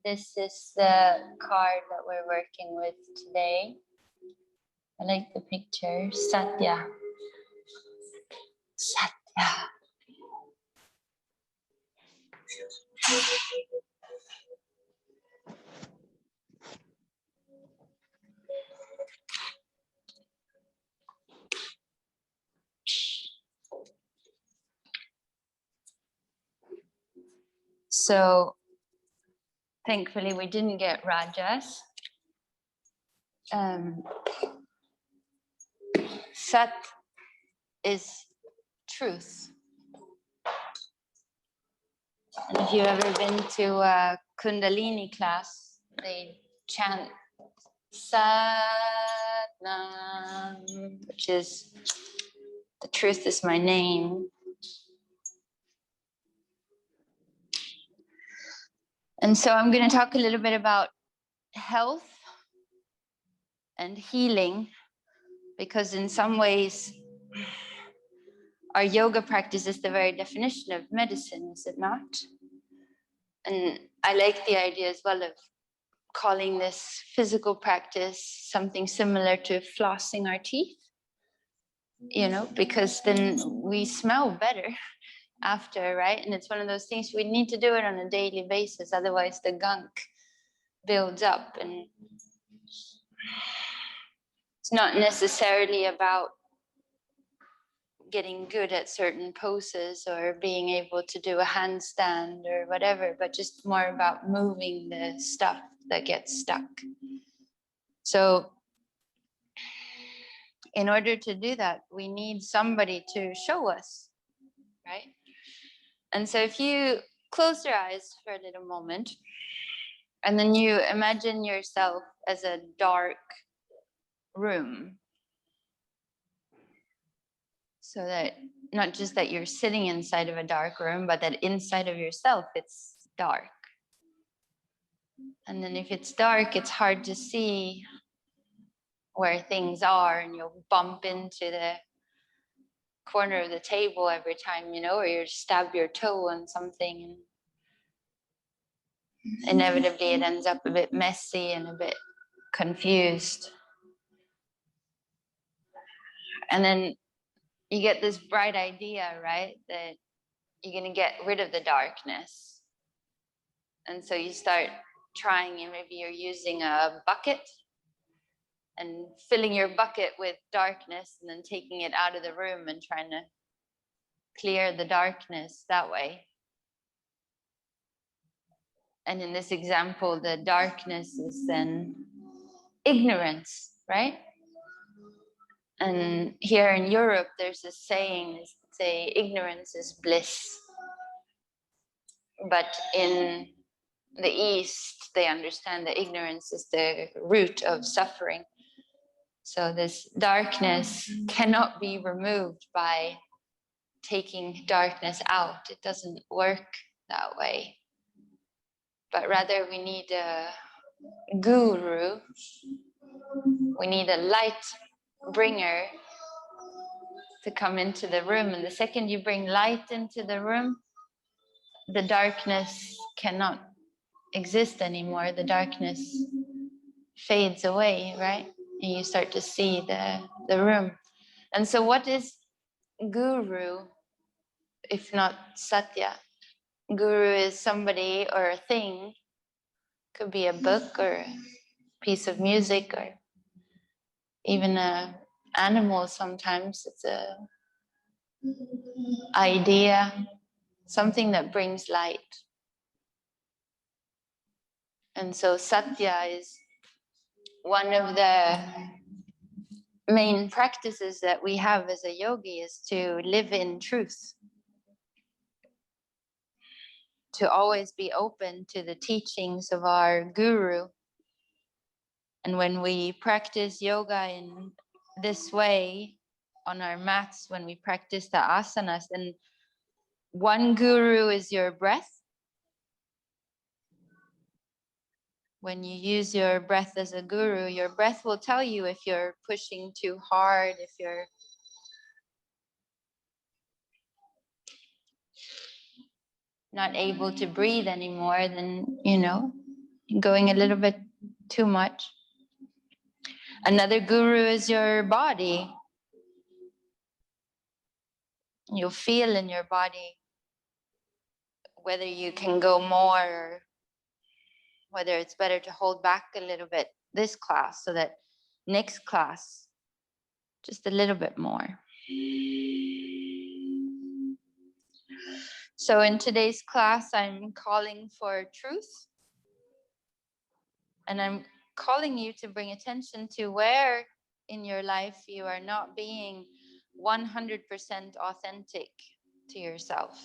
This is the card that we're working with today. I like the picture. Satya. Satya. So thankfully we didn't get Rajas. Sat is truth. And if you've ever been to a Kundalini class, they chant Satnam, which is the truth is my name. And so I'm going to talk a little bit about health and healing, because in some ways our yoga practice is the very definition of medicine, is it not? And I like the idea as well of calling this physical practice something similar to flossing our teeth, you know, because then we smell better after, right? And it's one of those things we need to do it on a daily basis, otherwise the gunk builds up. And it's not necessarily about getting good at certain poses or being able to do a handstand or whatever, but just more about moving the stuff that gets stuck. So in order to do that, we need somebody to show us, right? And so if you close your eyes for a little moment, and then you imagine yourself as a dark room, so that not just that you're sitting inside of a dark room, but that inside of yourself, it's dark. And then if it's dark, it's hard to see where things are, and you'll bump into the corner of the table every time, you know, or you stab your toe on something, and inevitably it ends up a bit messy and a bit confused. And then you get this bright idea, right, that you're going to get rid of the darkness. And so you start trying, and maybe you're using a bucket and filling your bucket with darkness, and then taking it out of the room and trying to clear the darkness that way. And in this example, the darkness is then ignorance, right? And here in Europe, there's a saying, say, ignorance is bliss. But in the East, they understand that ignorance is the root of suffering. So this darkness cannot be removed by taking darkness out. It doesn't work that way. But rather we need a guru. We need a light bringer to come into the room. And the second you bring light into the room, the darkness cannot exist anymore. The darkness fades away, right? And you start to see the room. And so what is guru if not Satya? Guru is somebody or a thing, could be a book or a piece of music or even an animal. Sometimes it's a idea, something that brings light. And so Satya is one of the main practices that we have as a yogi, is to live in truth, to always be open to the teachings of our guru. And when we practice yoga in this way on our mats, when we practice the asanas, then one guru is your breath. When you use your breath as a guru, your breath will tell you if you're pushing too hard, if you're not able to breathe anymore, then, going a little bit too much. Another guru is your body. You'll feel in your body whether you can go more or whether it's better to hold back a little bit this class so that next class, just a little bit more. So in today's class, I'm calling for truth. And I'm calling you to bring attention to where in your life you are not being 100% authentic to yourself.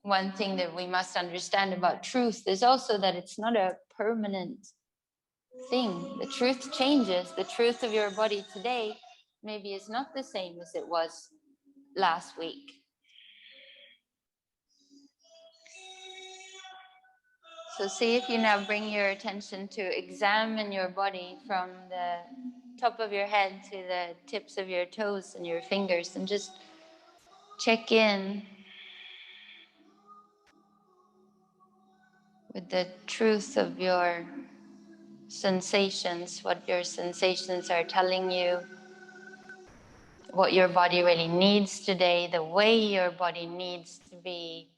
One thing that we must understand about truth is also that it's not a permanent thing. The truth changes. The truth of your body today maybe is not the same as it was last week. So see if you now bring your attention to examine your body from the top of your head to the tips of your toes and your fingers, and just check in with the truth of your sensations, what your sensations are telling you, what your body really needs today, the way your body needs to be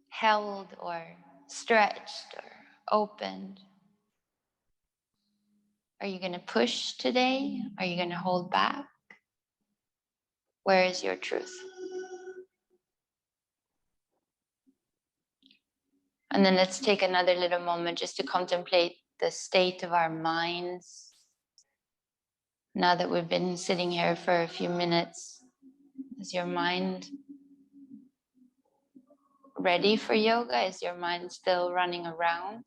held or stretched or opened. Are you going to push today? Are you going to hold back? Where is your truth? And then let's take another little moment just to contemplate the state of our minds. Now that we've been sitting here for a few minutes, is your mind ready for yoga? Is your mind still running around?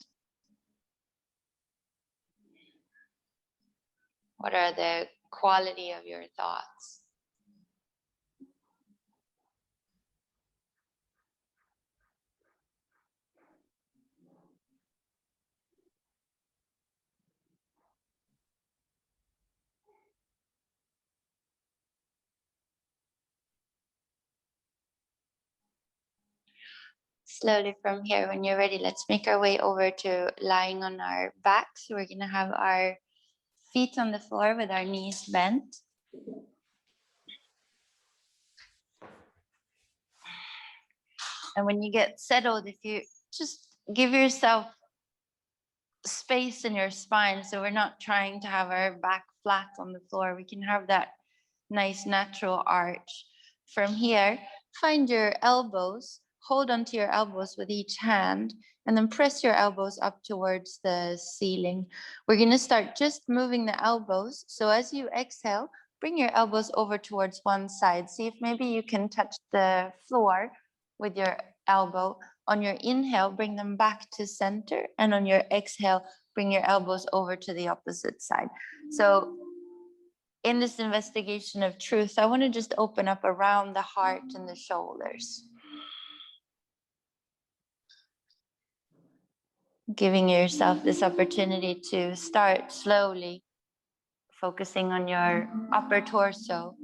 What are the quality of your thoughts? Slowly from here, when you're ready, let's make our way over to lying on our backs. We're going to have our feet on the floor with our knees bent. And when you get settled, if you just give yourself space in your spine, so we're not trying to have our back flat on the floor, we can have that nice natural arch. From here, find your elbows, hold onto your elbows with each hand, and then press your elbows up towards the ceiling. We're going to start just moving the elbows. So as you exhale, bring your elbows over towards one side. See if maybe you can touch the floor with your elbow. On your inhale, bring them back to center. And on your exhale, bring your elbows over to the opposite side. So in this investigation of truth, I want to just open up around the heart and the shoulders. Giving yourself this opportunity to start slowly, focusing on your upper torso.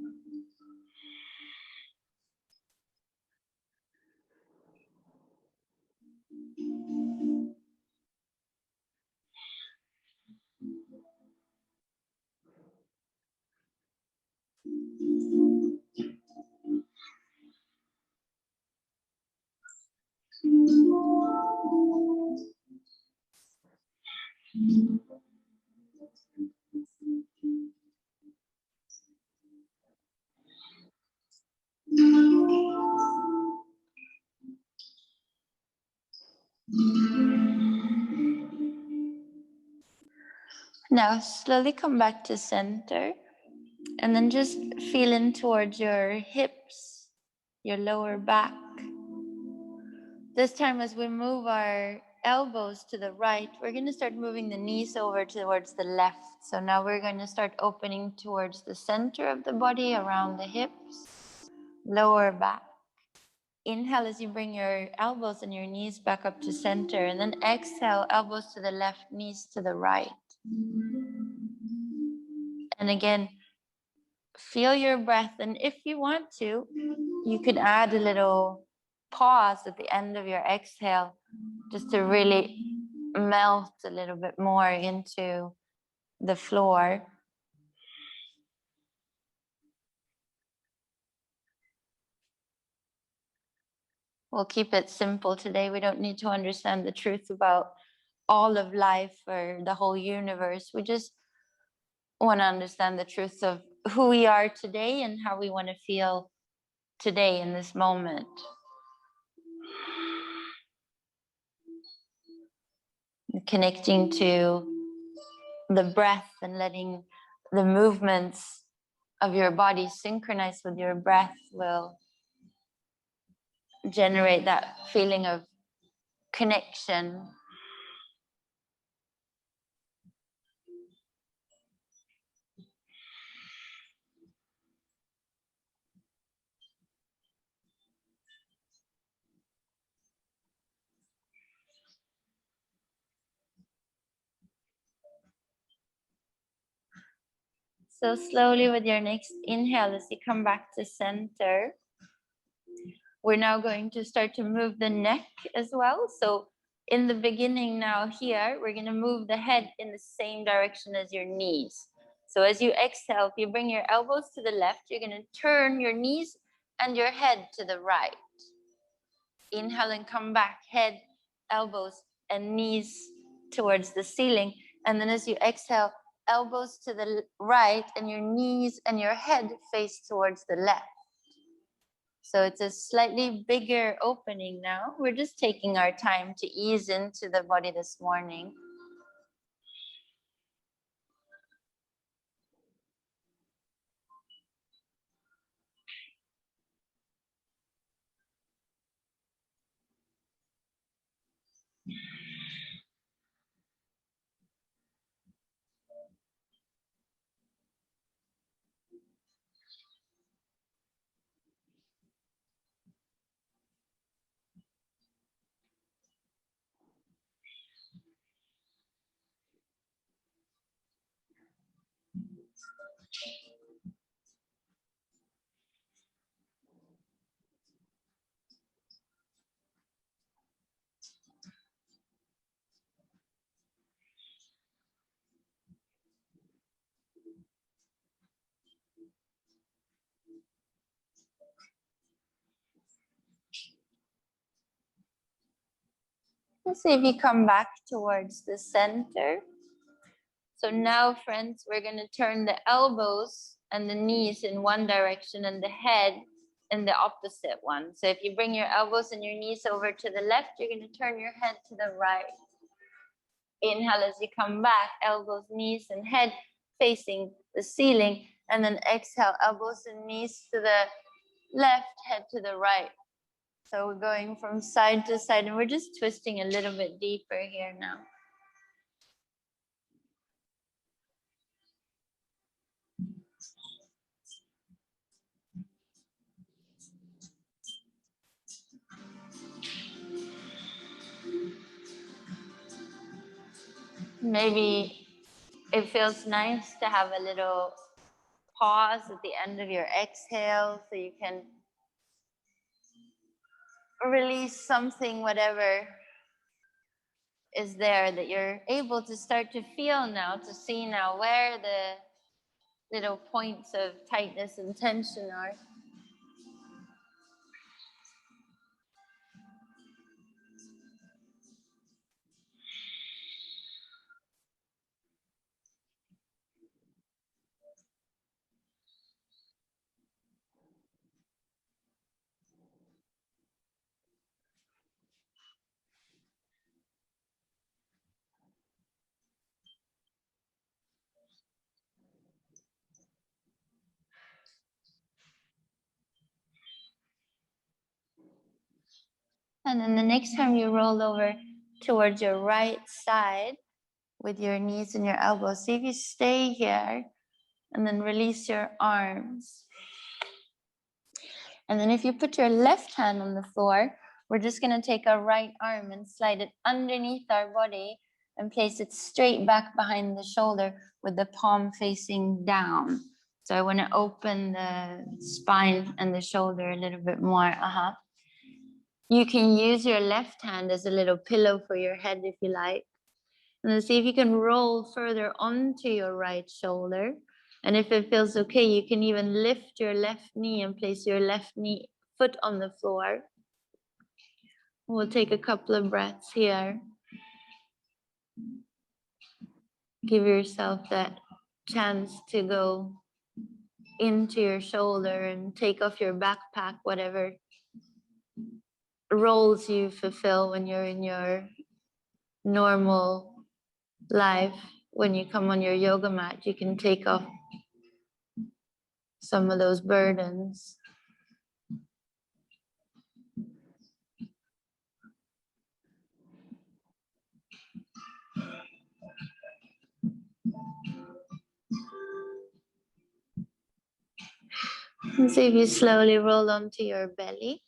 Now slowly come back to center, and then just feel in towards your hips, your lower back. This time as we move our elbows to the right, we're going to start moving the knees over towards the left. So now we're going to start opening towards the center of the body, around the hips, lower back. Inhale as you bring your elbows and your knees back up to center, and then exhale, elbows to the left, knees to the right. And again, feel your breath. And if you want to, you could add a little pause at the end of your exhale, just to really melt a little bit more into the floor. We'll keep it simple today. We don't need to understand the truth about all of life or the whole universe. We just want to understand the truth of who we are today and how we want to feel today in this moment. Connecting to the breath and letting the movements of your body synchronize with your breath will generate that feeling of connection. So slowly with your next inhale, as you come back to center, we're now going to start to move the neck as well. So in the beginning now here, we're going to move the head in the same direction as your knees. So as you exhale, if you bring your elbows to the left, you're going to turn your knees and your head to the right. Inhale and come back, head, elbows, and knees towards the ceiling. And then as you exhale, elbows to the right and your knees and your head face towards the left. So it's a slightly bigger opening now. We're just taking our time to ease into the body this morning. Let's see if you come back towards the center. So now, friends, we're going to turn the elbows and the knees in one direction and the head in the opposite one. So if you bring your elbows and your knees over to the left, you're going to turn your head to the right. Inhale as you come back, elbows, knees, and head facing the ceiling. And then exhale, elbows and knees to the left, head to the right. So we're going from side to side, and we're just twisting a little bit deeper here now. Maybe it feels nice to have a little pause at the end of your exhale so you can release something, whatever is there that you're able to start to feel now, to see now where the little points of tightness and tension are. And then the next time you roll over towards your right side with your knees and your elbows, see if you stay here and then release your arms. And then if you put your left hand on the floor, we're just going to take our right arm and slide it underneath our body and place it straight back behind the shoulder with the palm facing down. So I want to open the spine and the shoulder a little bit more. You can use your left hand as a little pillow for your head if you like. And then see if you can roll further onto your right shoulder. And if it feels okay, you can even lift your left knee and place your left knee foot on the floor. We'll take a couple of breaths here. Give yourself that chance to go into your shoulder and take off your backpack, whatever roles you fulfill when you're in your normal life. When you come on your yoga mat, you can take off some of those burdens. And see if you slowly roll onto your belly.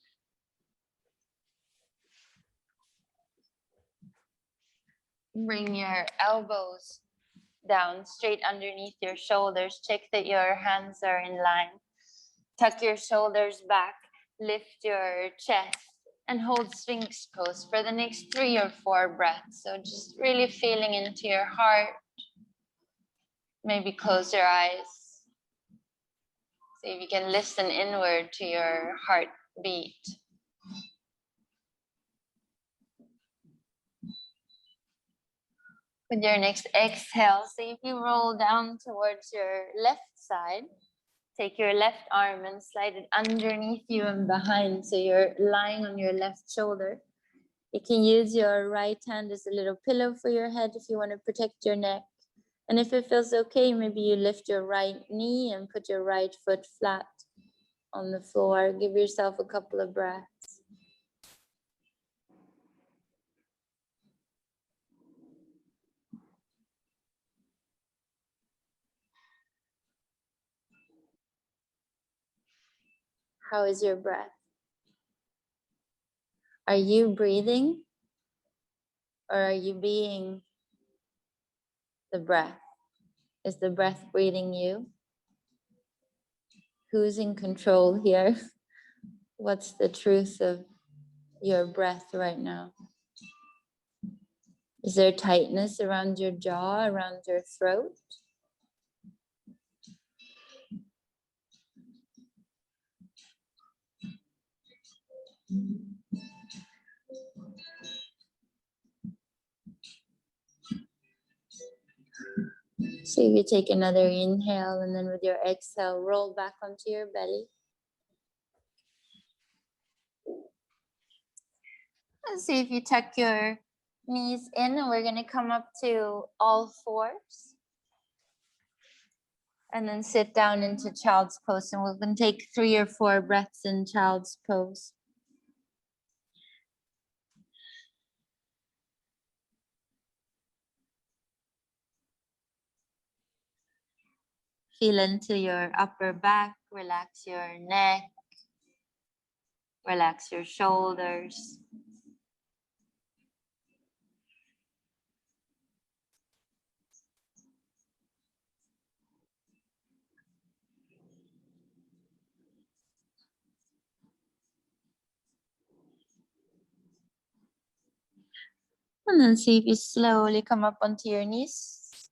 Bring your elbows down straight underneath your shoulders. Check that your hands are in line. Tuck your shoulders back. Lift your chest and hold Sphinx pose for the next 3 or 4 breaths. So just really feeling into your heart. Maybe close your eyes. See if you can listen inward to your heartbeat. With your next exhale, see if you roll down towards your left side. Take your left arm and slide it underneath you and behind, so you're lying on your left shoulder. You can use your right hand as a little pillow for your head if you want to protect your neck. And if it feels okay, maybe you lift your right knee and put your right foot flat on the floor. Give yourself a couple of breaths. How is your breath? Are you breathing? Or are you being the breath? Is the breath breathing you? Who's in control here? What's the truth of your breath right now? Is there tightness around your jaw, around your throat? So you take another inhale, and then with your exhale, roll back onto your belly. And see if you tuck your knees in, and we're going to come up to all fours. And then sit down into child's pose, and we're going to take 3 or 4 breaths in child's pose. Feel into your upper back, relax your neck, relax your shoulders. And then see if you slowly come up onto your knees.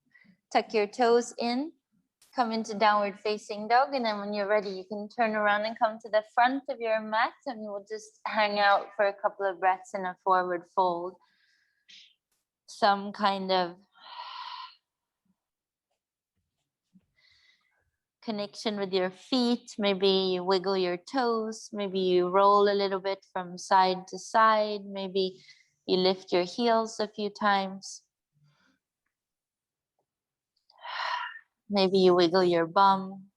Tuck your toes in. Come into downward facing dog, and then when you're ready, you can turn around and come to the front of your mat, and we'll just hang out for a couple of breaths in a forward fold. Some kind of connection with your feet. Maybe you wiggle your toes. Maybe you roll a little bit from side to side. Maybe you lift your heels a few times. Maybe you wiggle your bum.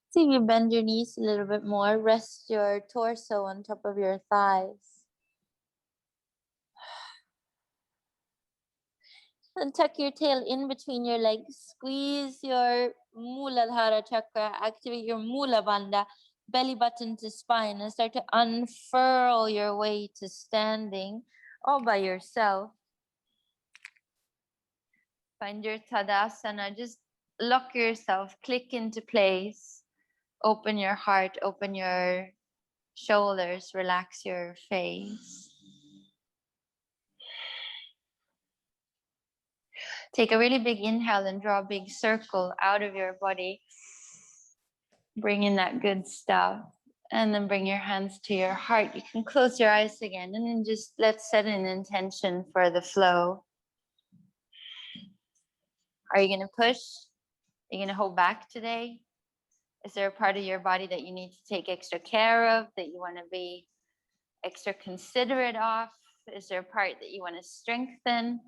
See if you bend your knees a little bit more. Rest your torso on top of your thighs. And tuck your tail in between your legs. Squeeze your Muladhara chakra. Activate your Mula Bandha. belly button to spine, and start to unfurl your way to standing all by yourself. Find your Tadasana. Just lock yourself, click into place. Open your heart, open your shoulders, relax your face. Take a really big inhale and draw a big circle out of your body. Bring in that good stuff. And then bring your hands to your heart. You can close your eyes again and then just let's set an intention for the flow. Are you going to push? Are you going to hold back today? Is there a part of your body that you need to take extra care of, that you want to be extra considerate of? Is there a part that you want to strengthen?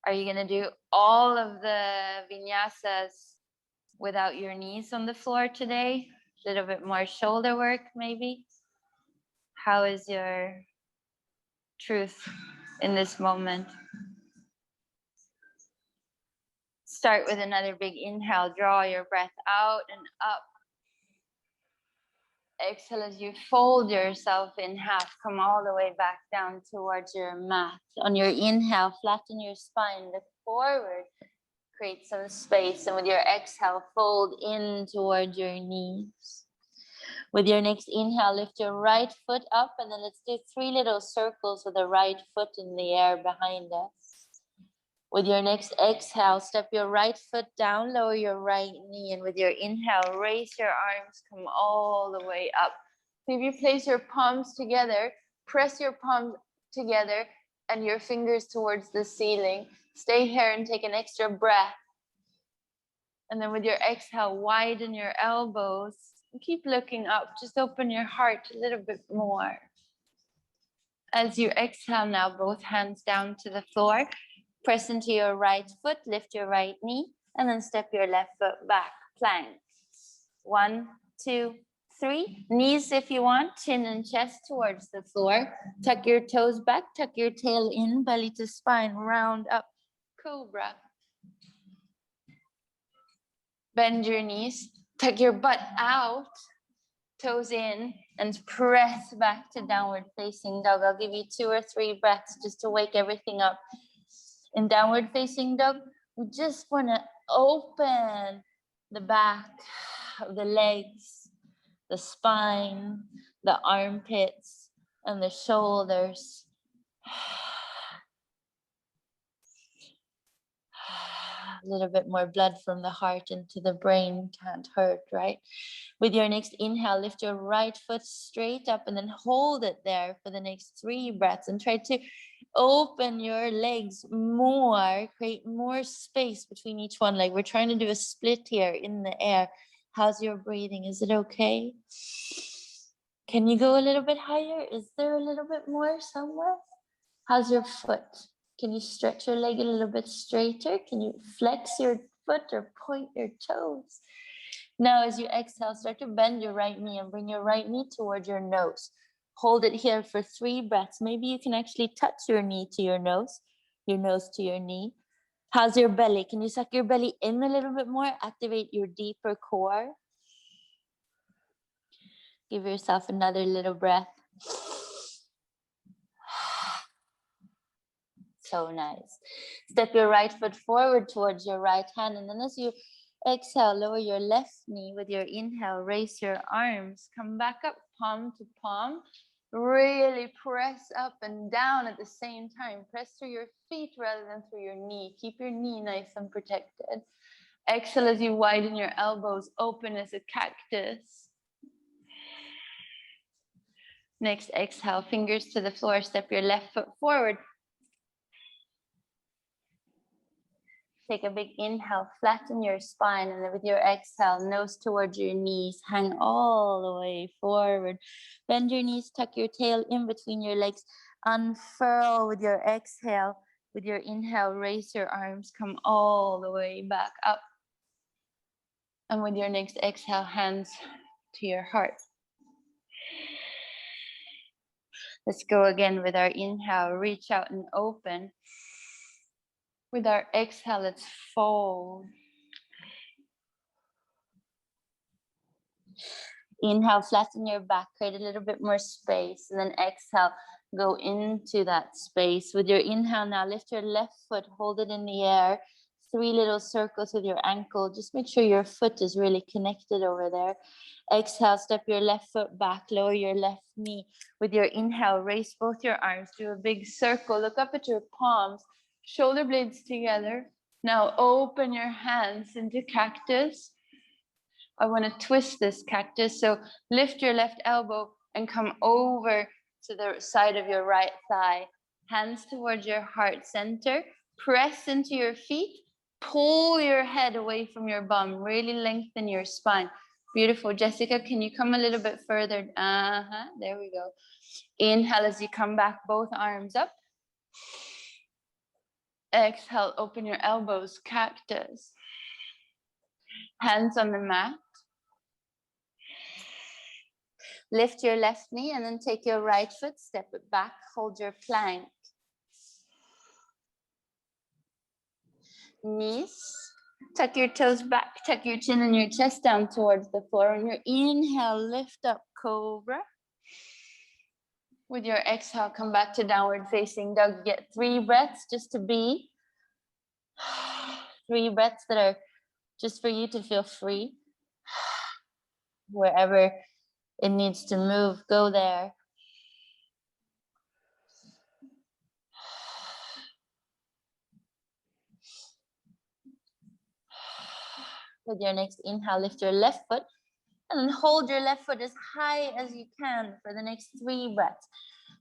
Are you going to do all of the vinyasas without your knees on the floor today? A little bit more shoulder work, maybe? How is your truth in this moment? Start with another big inhale. Draw your breath out and up. Exhale as you fold yourself in half. Come all the way back down towards your mat. On your inhale, flatten your spine. Look forward. Create some space. And with your exhale, fold in towards your knees. With your next inhale, lift your right foot up. And then let's do 3 little circles with the right foot in the air behind us. With your next exhale, step your right foot down, lower your right knee, and with your inhale, raise your arms, come all the way up. So if you place your palms together, press your palms together and your fingers towards the ceiling. Stay here and take an extra breath. And then with your exhale, widen your elbows. And keep looking up, just open your heart a little bit more. As you exhale now, both hands down to the floor. Press into your right foot, lift your right knee, and then step your left foot back. Plank. 1, 2, 3. Knees if you want, chin and chest towards the floor. Tuck your toes back, tuck your tail in, belly to spine, round up. Cobra. Bend your knees, tuck your butt out, toes in, and press back to downward facing dog. I'll give you 2 or 3 breaths just to wake everything up. In downward facing dog, we just want to open the back of the legs, the spine, the armpits, and the shoulders. A little bit more blood from the heart into the brain can't hurt, right? With your next inhale, lift your right foot straight up and then hold it there for the next 3 breaths and try to open your legs more, create more space between each one. Like we're trying to do a split here in the air. How's your breathing? Is it okay? Can you go a little bit higher? Is there a little bit more somewhere? How's your foot? Can you stretch your leg a little bit straighter? Can you flex your foot or point your toes? Now, as you exhale, start to bend your right knee and bring your right knee towards your nose. Hold it here for 3 breaths. Maybe you can actually touch your knee to your nose to your knee. How's your belly? Can you suck your belly in a little bit more? Activate your deeper core. Give yourself another little breath. So nice. Step your right foot forward towards your right hand. And then as you exhale, lower your left knee. With your inhale, raise your arms. Come back up, palm to palm. Really press up and down at the same time. Press through your feet rather than through your knee. Keep your knee nice and protected. Exhale as you widen your elbows, open as a cactus. Next exhale, fingers to the floor. Step your left foot forward. Take a big inhale, flatten your spine, and then with your exhale, nose towards your knees, hang all the way forward. Bend your knees, tuck your tail in between your legs, unfurl with your exhale. With your inhale, raise your arms, come all the way back up. And with your next exhale, hands to your heart. Let's go again with our inhale, reach out and open. With our exhale, let's fold. Inhale, flatten your back, create a little bit more space, and then exhale, go into that space. With your inhale now, lift your left foot, hold it in the air, 3 little circles with your ankle. Just make sure your foot is really connected over there. Exhale, step your left foot back, lower your left knee. With your inhale, raise both your arms, do a big circle, look up at your palms, shoulder blades together. Now open your hands into cactus. I want to twist this cactus. So lift your left elbow and come over to the side of your right thigh. Hands towards your heart center. Press into your feet. Pull your head away from your bum. Really lengthen your spine. Beautiful. Jessica, can you come a little bit further? There we go. Inhale as you come back, both arms up. Exhale, open your elbows, cactus. Hands on the mat. Lift your left knee and then take your right foot, step it back, hold your plank. Knees, tuck your toes back, tuck your chin and your chest down towards the floor. On your inhale, lift up, cobra. With your exhale, come back to downward facing dog. Get 3 breaths just to be. 3 breaths that are just for you to feel free. Wherever it needs to move, go there. With your next inhale, lift your left foot and then hold your left foot as high as you can for the next 3 breaths.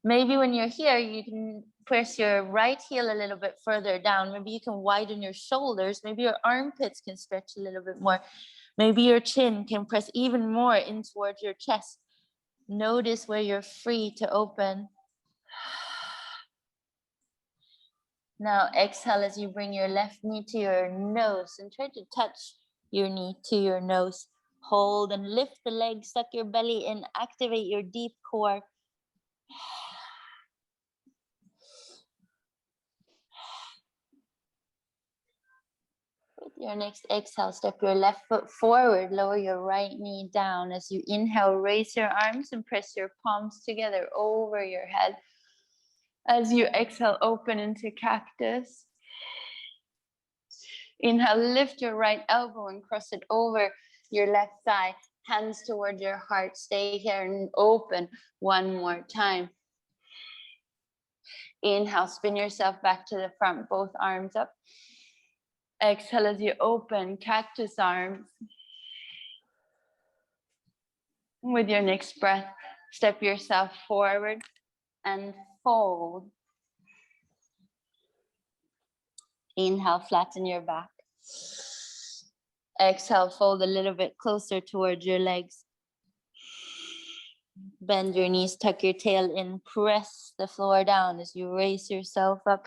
Maybe when you're here, you can press your right heel a little bit further down. Maybe you can widen your shoulders. Maybe your armpits can stretch a little bit more. Maybe your chin can press even more in towards your chest. Notice where you're free to open. Now exhale as you bring your left knee to your nose and try to touch your knee to your nose. Hold and lift the legs, suck your belly in, activate your deep core. With your next exhale, step your left foot forward, lower your right knee down. As you inhale, raise your arms and press your palms together over your head. As you exhale, open into cactus. Inhale, lift your right elbow and cross it over your left thigh. Hands toward your heart. Stay here and open one more time. Inhale, spin yourself back to the front, both arms up. Exhale as you open, cactus arms. With your next breath, step yourself forward and fold. Inhale, flatten your back. Exhale, fold a little bit closer towards your legs. Bend your knees, tuck your tail in, press the floor down as you raise yourself up.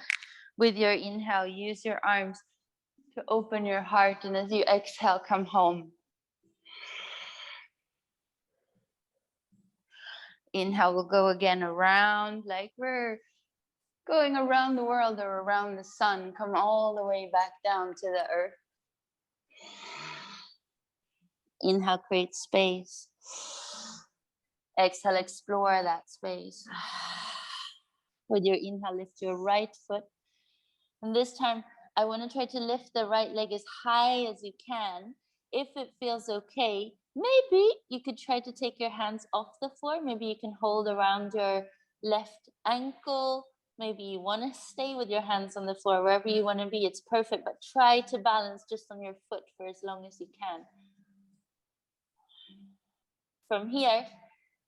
With your inhale, use your arms to open your heart, and as you exhale, come home. Inhale, we'll go again around like we're going around the world or around the sun. Come all the way back down to the earth. Inhale, create space. Exhale, explore that space. With your inhale, lift your right foot. And this time, I want to try to lift the right leg as high as you can. If it feels okay, maybe you could try to take your hands off the floor. Maybe you can hold around your left ankle. Maybe you want to stay with your hands on the floor. Wherever you want to be, it's perfect. But try to balance just on your foot for as long as you can. From here,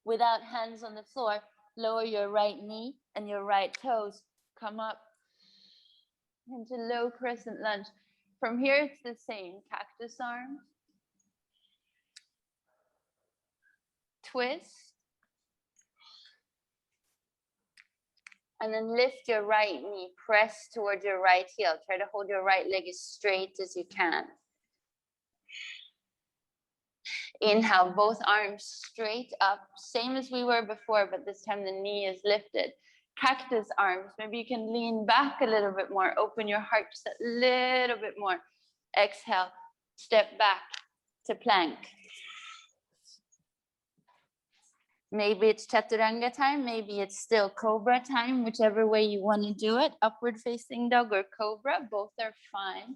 without hands on the floor, lower your right knee and your right toes. Come up into low crescent lunge. From here, it's the same. Cactus arms. Twist. And then lift your right knee. Press towards your right heel. Try to hold your right leg as straight as you can. Inhale, both arms straight up. Same as we were before, but this time the knee is lifted. Cactus arms. Maybe you can lean back a little bit more. Open your heart just a little bit more. Exhale, step back to plank. Maybe it's chaturanga time, maybe it's still cobra time, whichever way you want to do it. Upward facing dog or cobra, both are fine.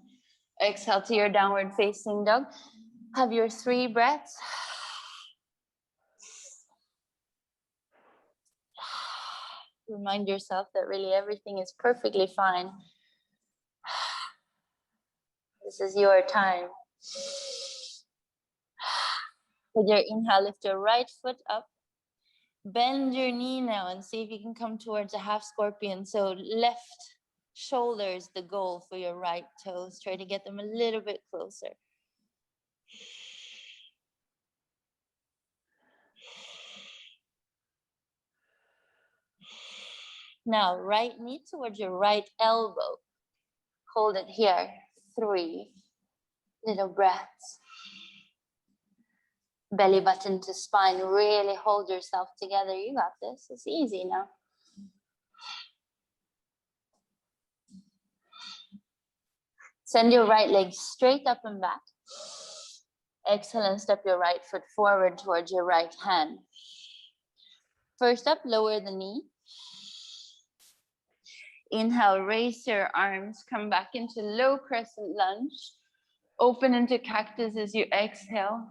Exhale to your downward facing dog. Have your 3 breaths. Remind yourself that really everything is perfectly fine. This is your time. With your inhale, lift your right foot up. Bend your knee now and see if you can come towards a half scorpion. So left shoulder is the goal for your right toes. Try to get them a little bit closer. Now, right knee towards your right elbow. Hold it here. 3 little breaths. Belly button to spine. Really hold yourself together. You got this. It's easy now. Send your right leg straight up and back. Exhale and step your right foot forward towards your right hand. First up, lower the knee. Inhale, raise your arms, come back into low crescent lunge. Open into cactus as you exhale.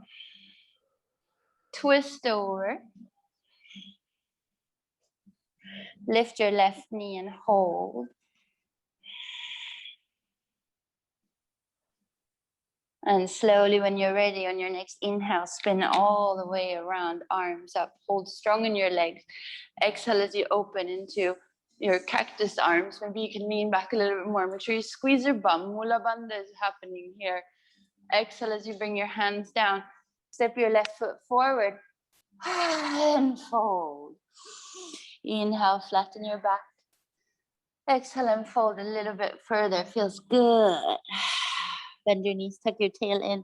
Twist over. Lift your left knee and hold. And slowly, when you're ready, on your next inhale, spin all the way around, arms up. Hold strong in your legs. Exhale as you open into your cactus arms. Maybe you can lean back a little bit more. Make sure you squeeze your bum. Mula Bandha is happening here. Exhale as you bring your hands down. Step your left foot forward and fold. Inhale, flatten your back. Exhale and fold a little bit further. Feels good. Bend your knees, tuck your tail in.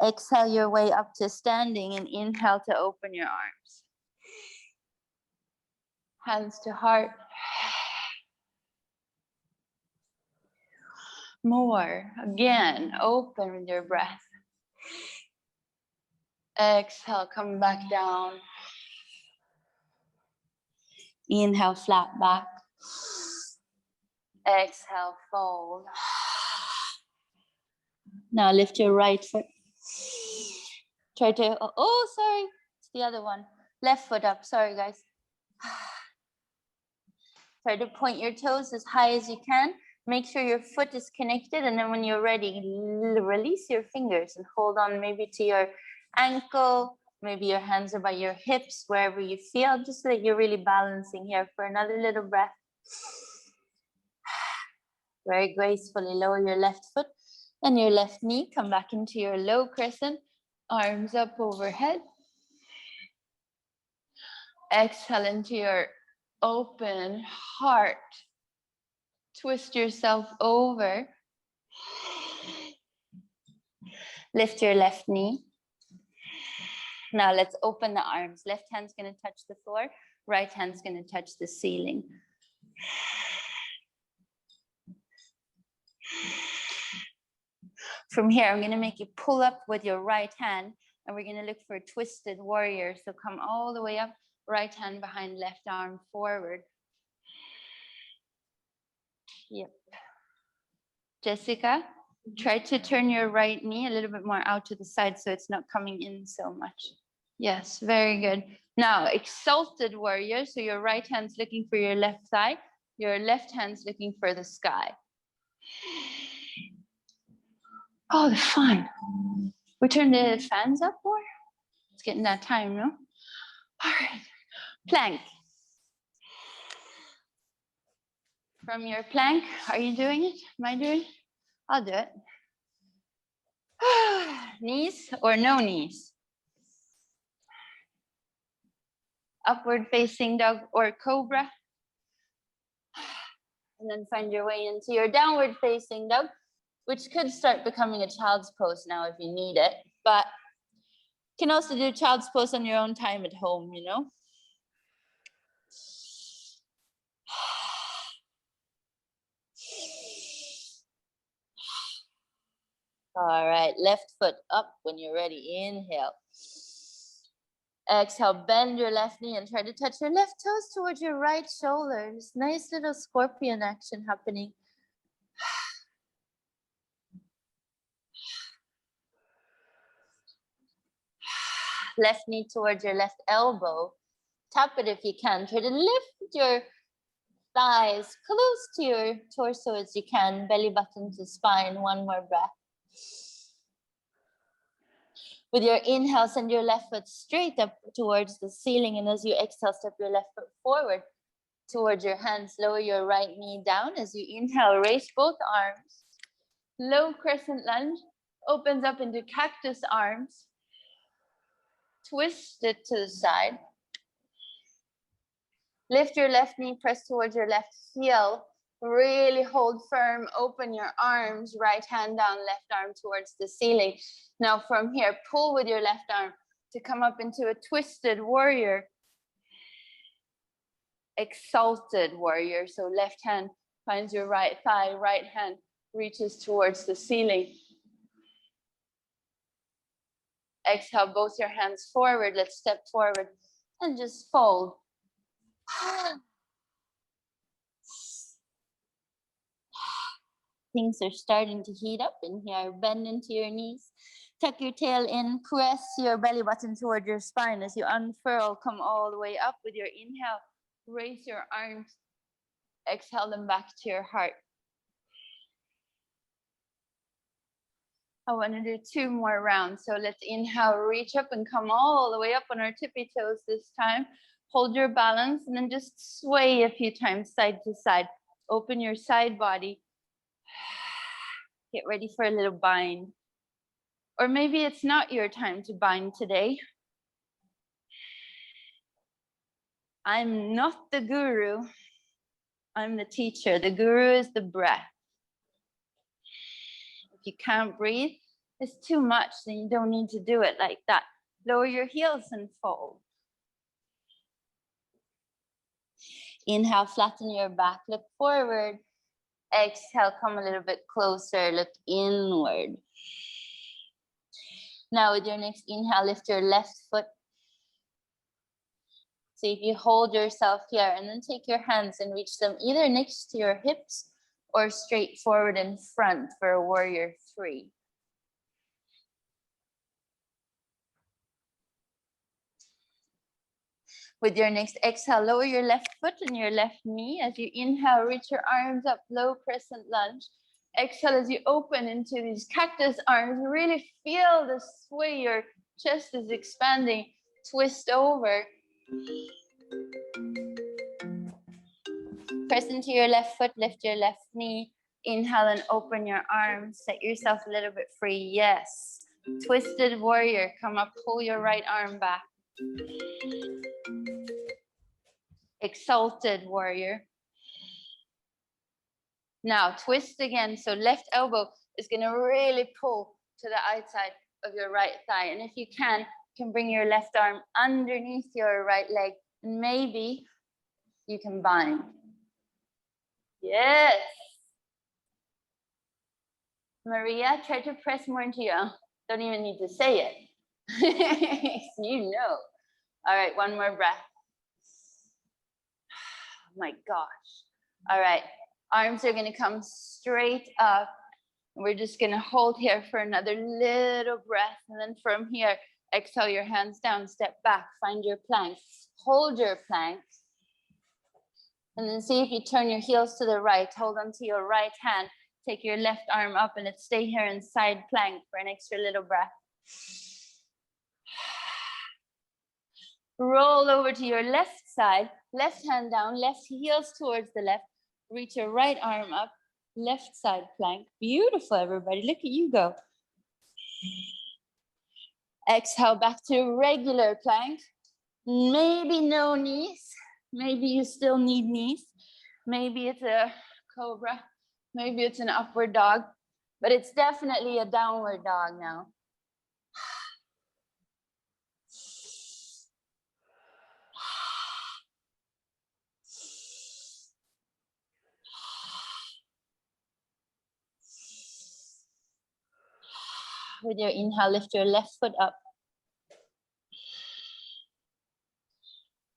Exhale your way up to standing and inhale to open your arms. Hands to heart. More. Again, open with your breath. Exhale, come back down. Inhale, flat back. Exhale, fold. Now lift your right foot. Try to, oh, sorry, it's the other one. Left foot up, sorry guys. Try to point your toes as high as you can. Make sure your foot is connected, and then when you're ready, release your fingers and hold on maybe to your ankle. Maybe your hands are by your hips, wherever you feel, just so that you're really balancing here for another little breath. Very gracefully lower your left foot and your left knee. Come back into your low crescent, arms up overhead. Exhale into your open heart. Twist yourself over. Lift your left knee. Now let's open the arms. Left hand's going to touch the floor. Right hand's going to touch the ceiling. From here, I'm going to make you pull up with your right hand, and we're going to look for a twisted warrior. So come all the way up, right hand behind, left arm forward. Yep. Jessica, try to turn your right knee a little bit more out to the side so it's not coming in so much. Yes, very good. Now, exalted warrior. So your right hand's looking for your left thigh. Your left hand's looking for the sky. Oh, the fun. We turn the fans up more? It's getting that time, no? All right. Plank. From your plank, are you doing it? Am I doing it? I'll do it. Knees or no knees? Upward facing dog or cobra. And then find your way into your downward facing dog, which could start becoming a child's pose now if you need it. But you can also do child's pose on your own time at home, you know? All right, left foot up when you're ready. Inhale. Exhale, bend your left knee and try to touch your left toes towards your right shoulders. Nice little scorpion action happening. Left knee towards your left elbow. Tap it if you can. Try to lift your thighs close to your torso as you can. Belly button to spine. One more breath. With your inhale, send your left foot straight up towards the ceiling. And as you exhale, step your left foot forward towards your hands. Lower your right knee down. As you inhale, raise both arms. Low crescent lunge. Opens up into cactus arms. Twist it to the side. Lift your left knee, press towards your left heel. Really hold firm, open your arms, right hand down, left arm towards the ceiling. Now from here, pull with your left arm to come up into a twisted warrior. Exalted warrior. So left hand finds your right thigh, right hand reaches towards the ceiling. Exhale, both your hands forward. Let's step forward and just fold. Things are starting to heat up in here. Bend into your knees. Tuck your tail in. Press your belly button toward your spine. As you unfurl, come all the way up with your inhale. Raise your arms. Exhale them back to your heart. I want to do 2 more rounds. So let's inhale, reach up and come all the way up on our tippy toes this time. Hold your balance and then just sway a few times side to side. Open your side body. Get ready for a little bind. Or maybe it's not your time to bind today. I'm not the guru. I'm the teacher. The guru is the breath. If you can't breathe, it's too much, then you don't need to do it like that. Lower your heels and fold. Inhale, flatten your back, look forward. Exhale, come a little bit closer, look inward. Now with your next inhale, lift your left foot. So if you hold yourself here and then take your hands and reach them either next to your hips or straight forward in front for a warrior 3. With your next exhale, lower your left foot and your left knee. As you inhale, reach your arms up, low crescent lunge. Exhale as you open into these cactus arms. Really feel the sway. Your chest is expanding. Twist over. Press into your left foot, lift your left knee. Inhale and open your arms. Set yourself a little bit free. Yes. Twisted warrior. Come up, pull your right arm back. Exalted warrior. Now twist again. So left elbow is going to really pull to the outside of your right thigh. And if you can bring your left arm underneath your right leg. And maybe you can bind. Yes. Maria, try to press more into your, don't even need to say it. You know. All right, one more breath. Oh my gosh. All right, arms are gonna come straight up. We're just gonna hold here for another little breath. And then from here, exhale your hands down, step back, find your plank. Hold your plank. And then see if you turn your heels to the right, hold onto your right hand, take your left arm up and let's stay here in side plank for an extra little breath. Roll over to your left side, left hand down, left heels towards the left, reach your right arm up, left side plank. Beautiful, everybody, look at you go. Exhale back to regular plank. Maybe no knees. Maybe you still need knees. Maybe it's a cobra. Maybe it's an upward dog. But it's definitely a downward dog now. With your inhale, lift your left foot up.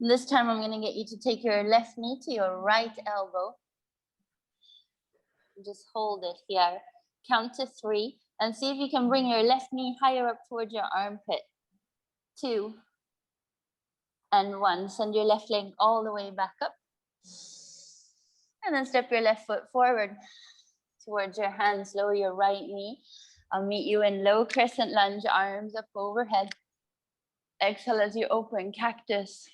This time I'm going to get you to take your left knee to your right elbow. Just hold it here. Count to 3 and see if you can bring your left knee higher up towards your armpit. 2 and 1. Send your left leg all the way back up. And then step your left foot forward towards your hands. Lower your right knee. I'll meet you in low crescent lunge, arms up overhead. Exhale as you open cactus.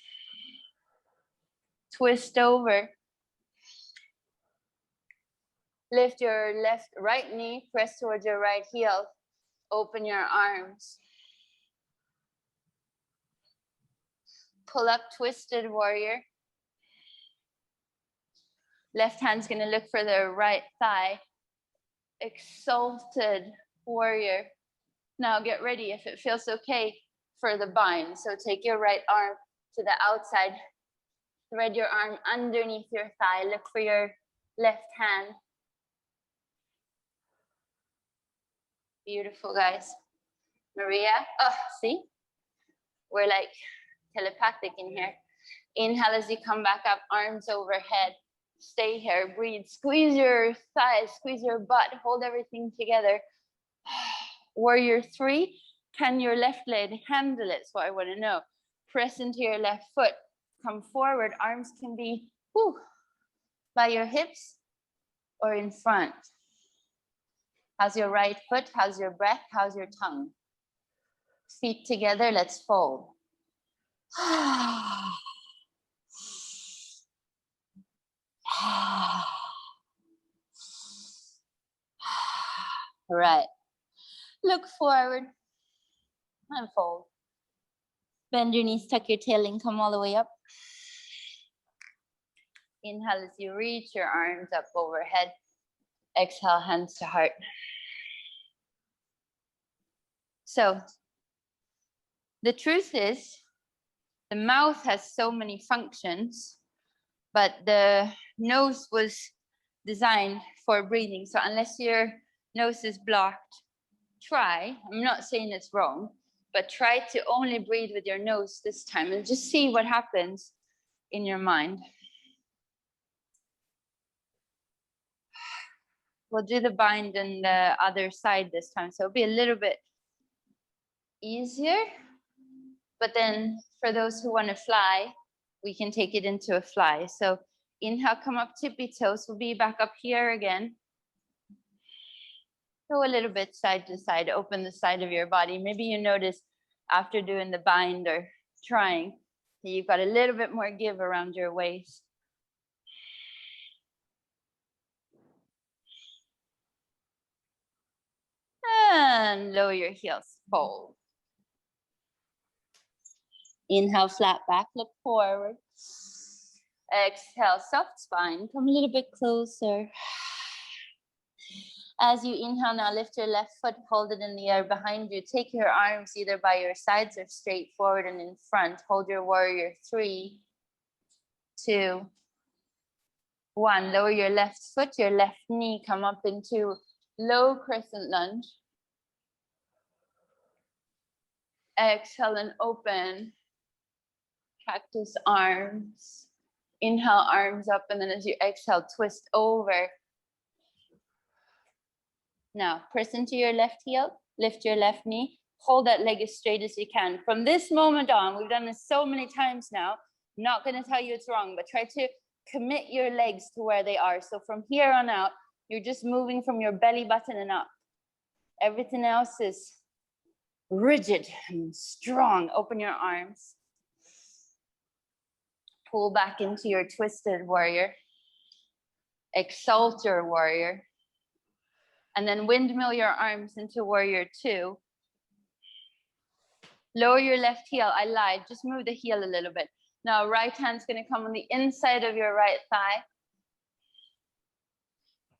Twist over. Lift your right knee, press towards your right heel. Open your arms. Pull up, twisted warrior. Left hand's gonna look for the right thigh. Exalted warrior. Now get ready, if it feels okay, for the bind. So take your right arm to the outside. Thread your arm underneath your thigh. Look for your left hand. Beautiful, guys. Maria, oh, see? We're like telepathic in here. Inhale as you come back up, arms overhead. Stay here, breathe. Squeeze your thighs, squeeze your butt, hold everything together. Warrior 3, can your left leg handle it? So I want to know. Press into your left foot. Come forward. Arms can be by your hips or in front. How's your right foot? How's your breath? How's your tongue? Feet together, let's fold. Right. Look forward and fold. Bend your knees, tuck your tail in, come all the way up. Inhale as you reach your arms up overhead. Exhale, hands to heart. So, the truth is, the mouth has so many functions, but the nose was designed for breathing. So unless your nose is blocked, try, I'm not saying it's wrong, but try to only breathe with your nose this time and just see what happens in your mind. We'll do the bind on the other side this time, so it'll be a little bit easier. But then for those who want to fly, we can take it into a fly. So inhale, come up tippy toes. We'll be back up here again. Go a little bit side to side, open the side of your body. Maybe you notice after doing the bind or trying that you've got a little bit more give around your waist. And lower your heels, fold. Inhale, flat back, look forward. Exhale, soft spine, come a little bit closer. As you inhale now, lift your left foot, hold it in the air behind you. Take your arms either by your sides or straight forward and in front. Hold your warrior 3, 2, 1. Lower your left foot, your left knee, come up into low crescent lunge. Exhale and open. Cactus arms. Inhale, arms up, and then as you exhale, twist over. Now, press into your left heel, lift your left knee, hold that leg as straight as you can. From this moment on, we've done this so many times now, I'm not going to tell you it's wrong, but try to commit your legs to where they are. So from here on out, you're just moving from your belly button and up. Everything else is rigid and strong. Open your arms. Pull back into your twisted warrior. Exalt your warrior. And then windmill your arms into warrior 2. Lower your left heel. I lied. Just move the heel a little bit. Now, right hand's going to come on the inside of your right thigh.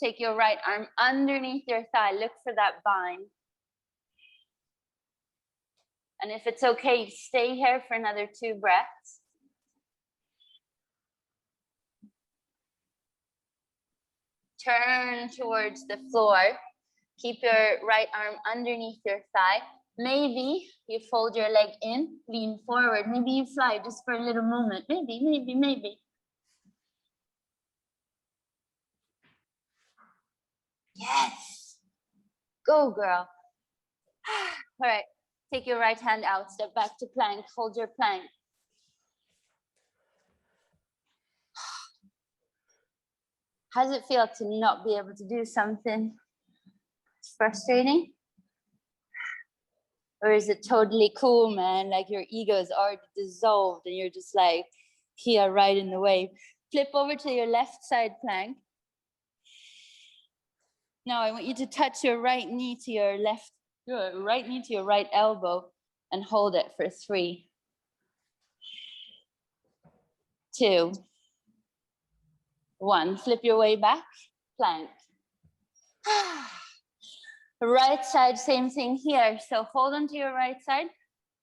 Take your right arm underneath your thigh. Look for that bind. And if it's okay, stay here for another 2 breaths. Turn towards the floor. Keep your right arm underneath your thigh. Maybe you fold your leg in, lean forward. Maybe you fly just for a little moment. Maybe. Yes. Go, girl. All right. Take your right hand out. Step back to plank. Hold your plank. How does it feel to not be able to do something? It's frustrating. Or is it totally cool, man? Like your ego is already dissolved and you're just like, here, right in the way. Flip over to your left side plank. Now I want you to touch your right knee to your right knee to your right elbow and hold it for 3, 2, 1. Flip your way back, plank. Right side, same thing here. So hold on to your right side.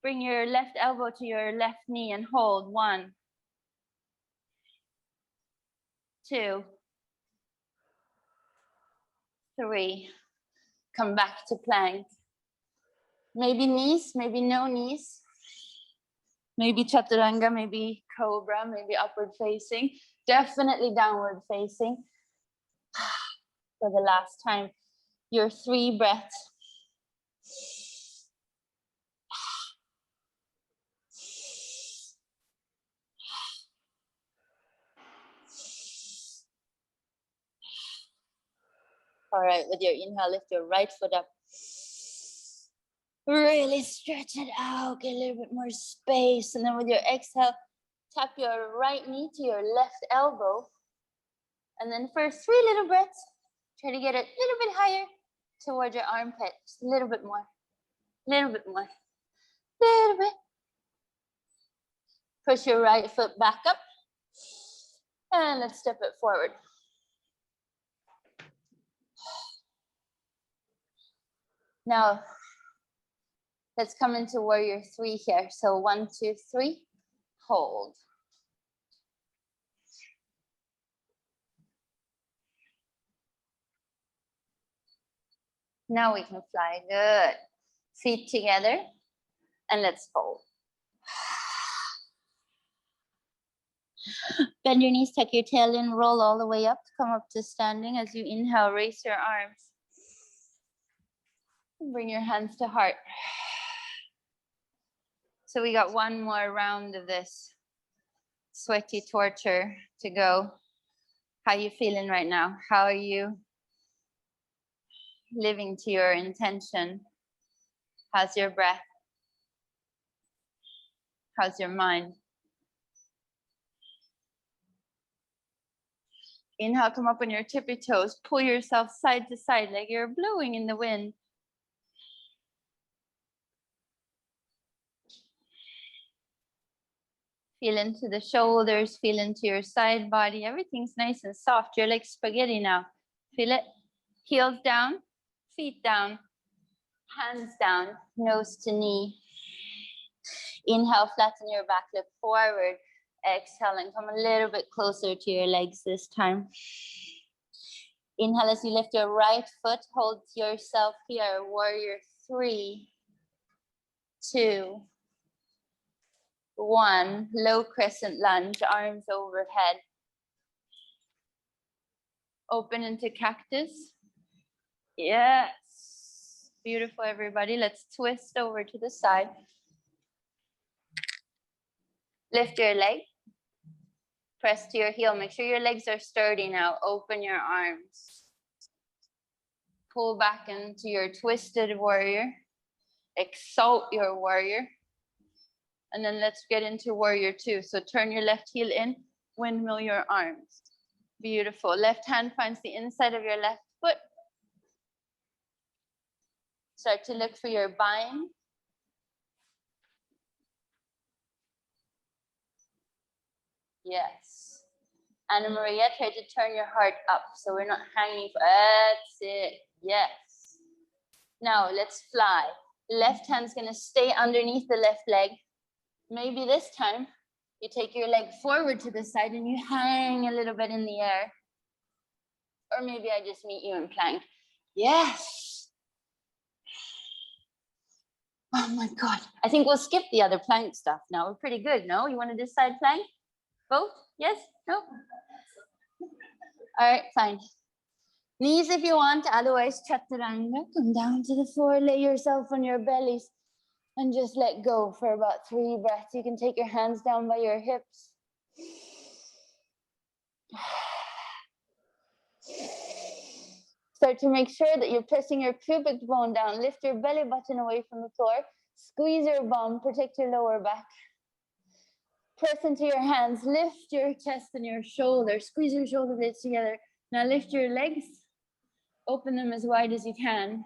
Bring your left elbow to your left knee and hold. 1, 2, 3. Come back to plank. Maybe knees, maybe no knees. Maybe chaturanga, maybe cobra, maybe upward facing. Definitely downward facing. For the last time, your 3 breaths. All right, with your inhale, lift your right foot up. Really stretch it out, get a little bit more space. And then with your exhale, tap your right knee to your left elbow. And then for 3 little breaths, try to get it a little bit higher towards your armpit. Just a little bit more, little bit more, little bit. Push your right foot back up. And let's step it forward. Now, let's come into warrior 3 here. So 1, 2, 3, hold. Now we can fly, good. Feet together, and let's fold. Bend your knees, tuck your tail in, roll all the way up, come up to standing. As you inhale, raise your arms. Bring your hands to heart. So we got one more round of this sweaty torture to go. How are you feeling right now? How are you living to your intention? How's your breath? How's your mind? Inhale, come up on your tippy toes. Pull yourself side to side like you're blowing in the wind. Feel into the shoulders, feel into your side body. Everything's nice and soft. You're like spaghetti now. Feel it? Heels down, feet down, hands down, nose to knee. Inhale, flatten your back, look forward. Exhale and come a little bit closer to your legs this time. Inhale as you lift your right foot, hold yourself here. Warrior 3, 2, 1. Low crescent lunge, arms overhead. Open into cactus. Yes. Beautiful, everybody. Let's twist over to the side. Lift your leg. Press to your heel. Make sure your legs are sturdy now. Open your arms. Pull back into your twisted warrior. Exalt your warrior. And then let's get into warrior 2. So turn your left heel in, windmill your arms. Beautiful. Left hand finds the inside of your left foot. Start to look for your bind. Yes. Anna Maria, try to turn your heart up so we're not hanging. That's it. Yes. Now let's fly. Left hand's going to stay underneath the left leg. Maybe this time you take your leg forward to the side and you hang a little bit in the air. Or maybe I just meet you in plank. Yes. Oh my God. I think we'll skip the other plank stuff now. We're pretty good, no? You want to do side plank? Both? Yes? No? All right, fine. Knees if you want, otherwise chaturanga. Come down to the floor, lay yourself on your bellies and just let go for about 3 breaths. You can take your hands down by your hips. Start to make sure that you're pressing your pubic bone down. Lift your belly button away from the floor. Squeeze your bum, protect your lower back. Press into your hands, lift your chest and your shoulders. Squeeze your shoulder blades together. Now lift your legs. Open them as wide as you can.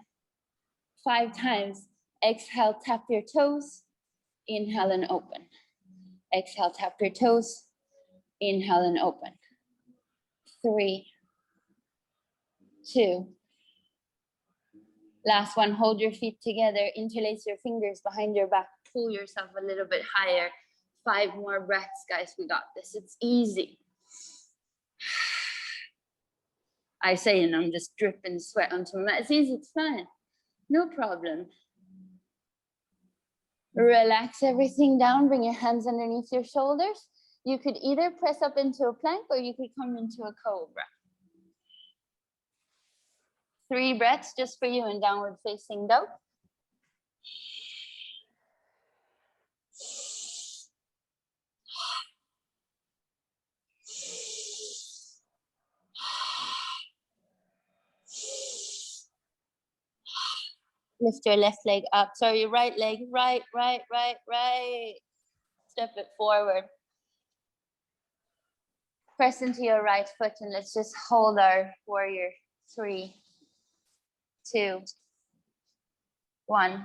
5 times. Exhale, tap your toes. Inhale and open. Exhale, tap your toes. Inhale and open. 3, 2. Last one, hold your feet together. Interlace your fingers behind your back. Pull yourself a little bit higher. 5 more breaths, guys. We got this. It's easy. I say, and I'm just dripping sweat onto my mat. It's easy, it's fine. No problem. Relax everything down. Bring your hands underneath your shoulders. You could either press up into a plank or you could come into a cobra. 3 breaths just for you in downward facing dog. Lift your left leg up. Sorry, your right leg. Right. Step it forward. Press into your right foot and let's just hold our warrior. 3, 2, 1.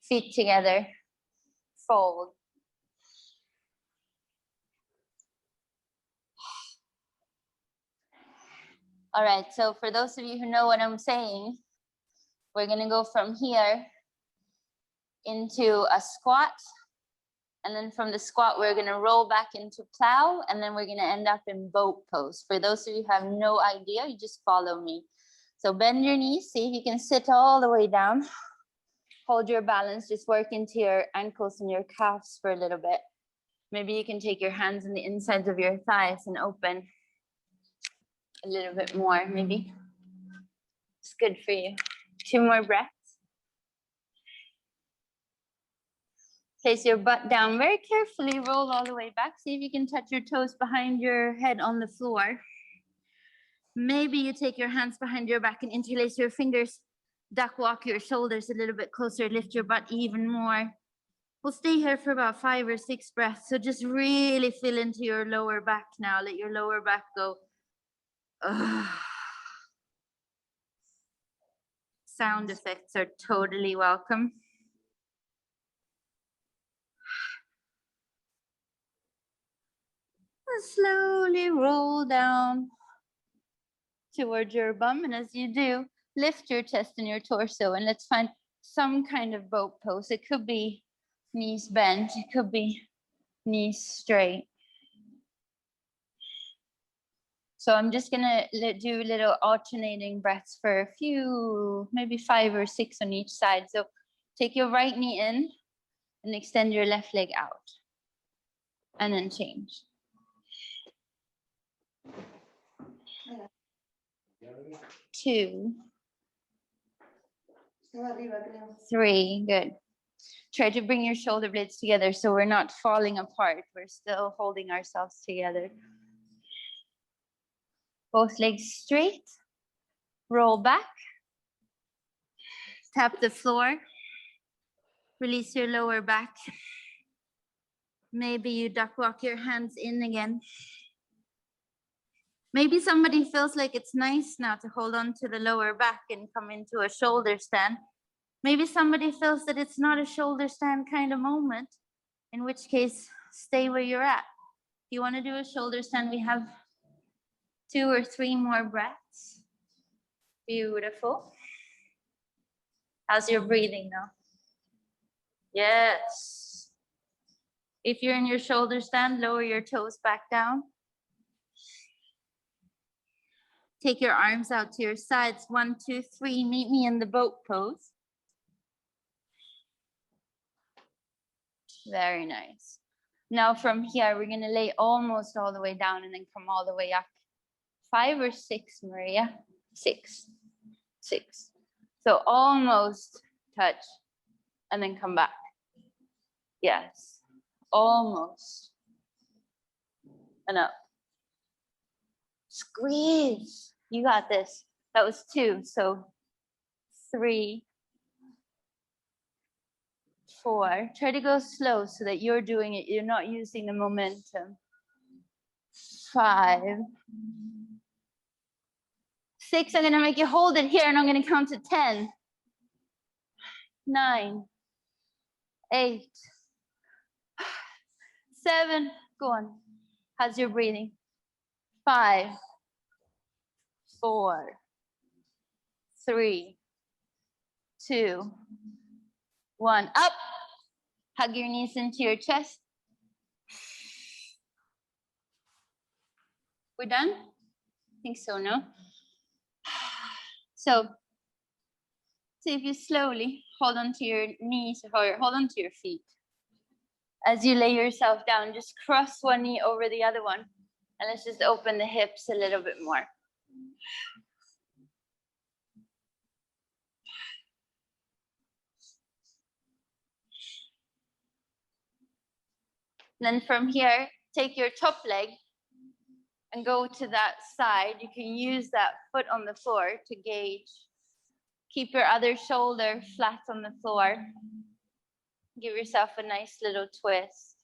Feet together. Fold. All right, so for those of you who know what I'm saying, we're gonna go from here into a squat. And then from the squat, we're gonna roll back into plow, and then we're gonna end up in boat pose. For those of you who have no idea, you just follow me. So bend your knees, see if you can sit all the way down. Hold your balance, just work into your ankles and your calves for a little bit. Maybe you can take your hands on the insides of your thighs and open a little bit more, maybe. It's good for you. 2 more breaths. Place your butt down very carefully, roll all the way back. See if you can touch your toes behind your head on the floor. Maybe you take your hands behind your back and interlace your fingers. Duck walk your shoulders a little bit closer, lift your butt even more. We'll stay here for about 5 or 6 breaths. So just really feel into your lower back now. Let your lower back go. Sound effects are totally welcome. Slowly roll down towards your bum, and as you do, lift your chest and your torso, and let's find some kind of boat pose. It could be knees bent, it could be knees straight. So I'm just gonna do little alternating breaths for a few, maybe 5 or 6 on each side. So take your right knee in and extend your left leg out, and then change. 2, 3, good. Try to bring your shoulder blades together so we're not falling apart. We're still holding ourselves together. Both legs straight. Roll back. Tap the floor. Release your lower back. Maybe you duck walk your hands in again. Maybe somebody feels like it's nice now to hold on to the lower back and come into a shoulder stand. Maybe somebody feels that it's not a shoulder stand kind of moment, in which case, stay where you're at. If you want to do a shoulder stand, we have 2 or 3 more breaths. Beautiful. How's your breathing now? Yes. If you're in your shoulder stand, lower your toes back down. Take your arms out to your sides. 1, 2, 3. Meet me in the boat pose. Very nice. Now from here, we're gonna lay almost all the way down and then come all the way up. 5 or 6, Maria? 6. 6. So almost touch and then come back. Yes, almost. And up. Squeeze. You got this. That was 2. So 3, 4. Try to go slow so that you're doing it. You're not using the momentum. 5. 6. I'm going to make you hold it here and I'm going to count to 10. 9. 8. 7. Go on. How's your breathing? 5. 4. 3. 2. 1. Up. Hug your knees into your chest. We're done? I think so, no? So, see if you slowly hold onto your knees or hold onto your feet. As you lay yourself down, just cross one knee over the other one. And let's just open the hips a little bit more. Then from here, take your top leg and go to that side. You can use that foot on the floor to gauge. Keep your other shoulder flat on the floor. Give yourself a nice little twist.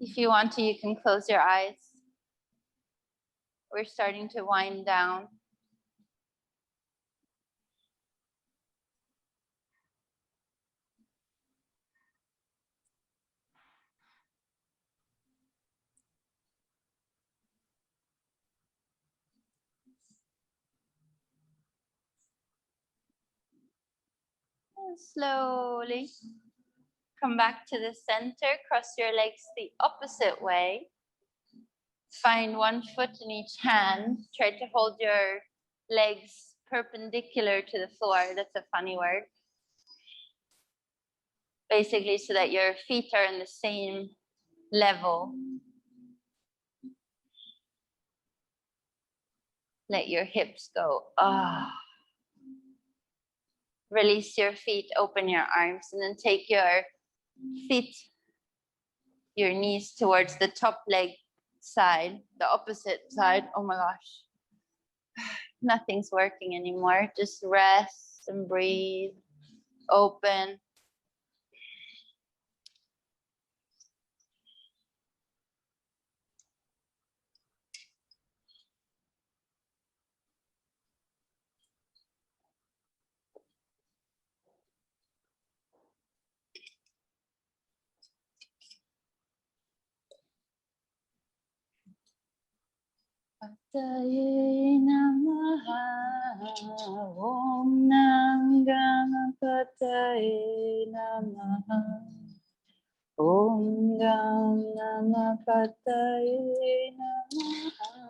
If you want to, you can close your eyes. We're starting to wind down. And slowly come back to the center. Cross your legs the opposite way. Find one foot in each hand. Try to hold your legs perpendicular to the floor. That's a funny word. Basically, so that your feet are in the same level. Let your hips go. Ah. Release your feet, open your arms, and then take your feet, your knees towards the top leg side, the opposite side. Oh my gosh. Nothing's working anymore. Just rest and breathe. Open. Pataye namaha, Om Nam Pataye namaha, Om Nam Pataye namaha.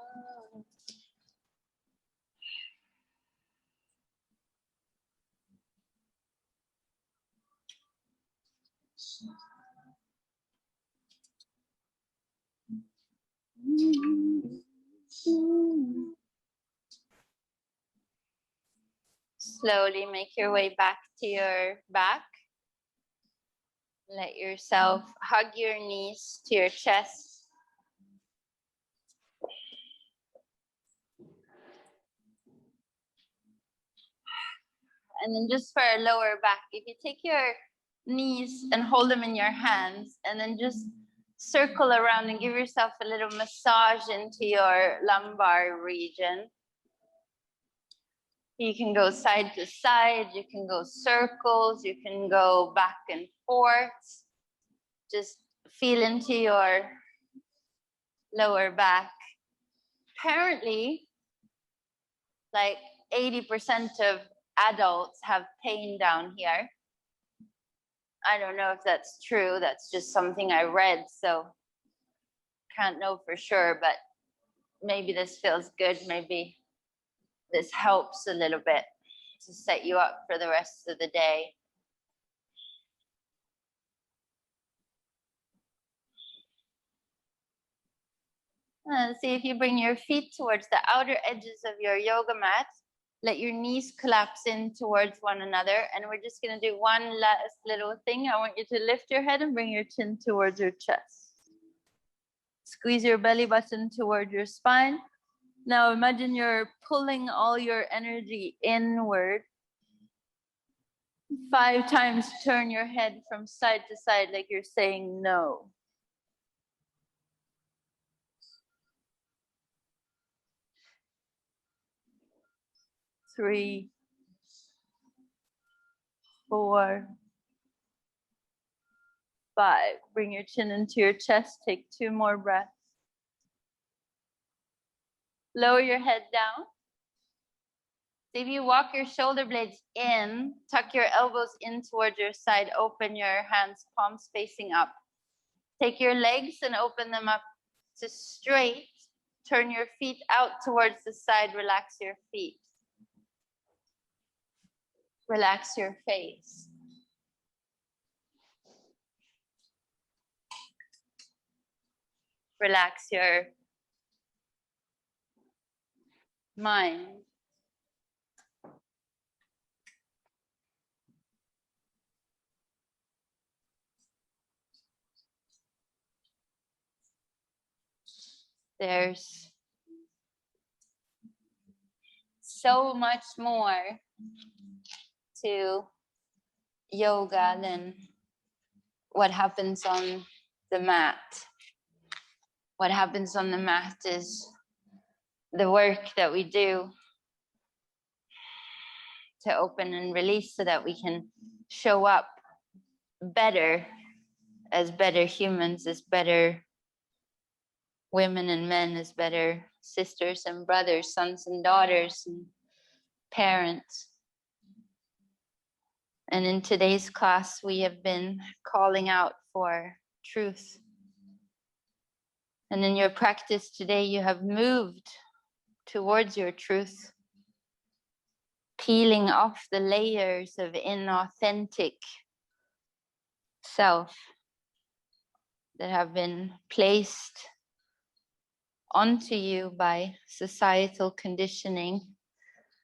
Slowly make your way back to your back. Let yourself hug your knees to your chest. And then just for our lower back, if you take your knees and hold them in your hands and then just circle around and give yourself a little massage into your lumbar region. You can go side to side, you can go circles, you can go back and forth. Just feel into your lower back. Apparently, like 80% of adults have pain down here. I don't know if that's true. That's just something I read, so can't know for sure, but maybe this feels good. Maybe this helps a little bit. to set you up for the rest of the day. See if you bring your feet towards the outer edges of your yoga mat. Let your knees collapse in towards one another. And we're just going to do one last little thing. I want you to lift your head and bring your chin towards your chest. Squeeze your belly button toward your spine. Now imagine you're pulling all your energy inward. 5 times turn your head from side to side like you're saying no. 3, 4, 5. Bring your chin into your chest. Take 2 more breaths. Lower your head down. See if you walk your shoulder blades in, tuck your elbows in towards your side, open your hands, palms facing up. Take your legs and open them up to straight. Turn your feet out towards the side, relax your feet. Relax your face. Relax your mind. There's so much more to yoga than what happens on the mat. What happens on the mat is the work that we do to open and release so that we can show up better as better humans, as better women and men, as better sisters and brothers, sons and daughters, and parents. And in today's class, we have been calling out for truth. And in your practice today, you have moved towards your truth, peeling off the layers of inauthentic self that have been placed onto you by societal conditioning.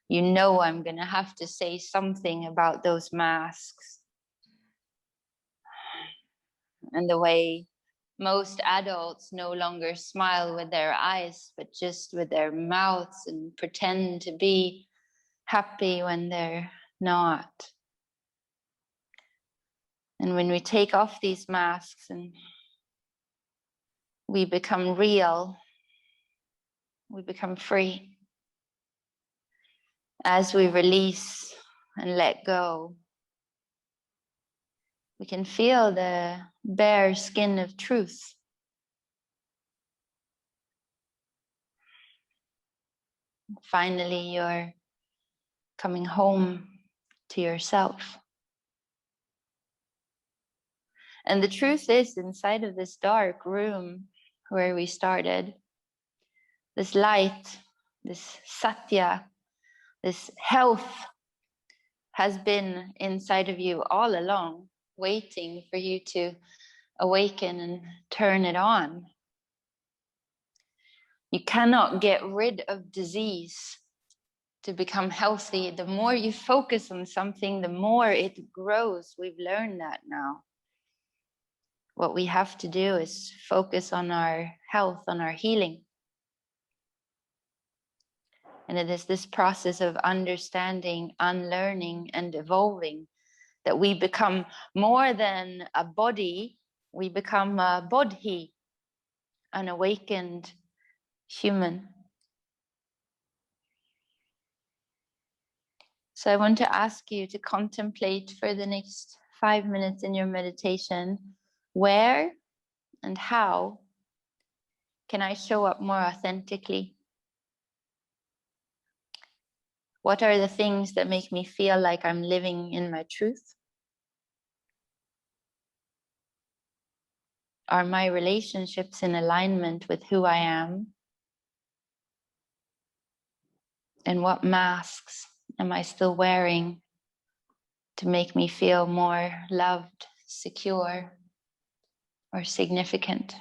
You know I'm going to have to say something about those masks and the way most adults no longer smile with their eyes, but just with their mouths, and pretend to be happy when they're not. And when we take off these masks and we become real, we become free. As we release and let go, we can feel the bare skin of truth. Finally, you're coming home to yourself. And the truth is, inside of this dark room where we started, this light, this Satya, this health has been inside of you all along, waiting for you to awaken and turn it on. You cannot get rid of disease to become healthy. The more you focus on something, the more it grows. We've learned that now. What we have to do is focus on our health, on our healing. And it is this process of understanding, unlearning, and evolving that we become more than a body. We become a bodhi, an awakened human. So I want to ask you to contemplate for the next 5 minutes in your meditation, where and how can I show up more authentically? What are the things that make me feel like I'm living in my truth? Are my relationships in alignment with who I am? And what masks am I still wearing to make me feel more loved, secure, or significant?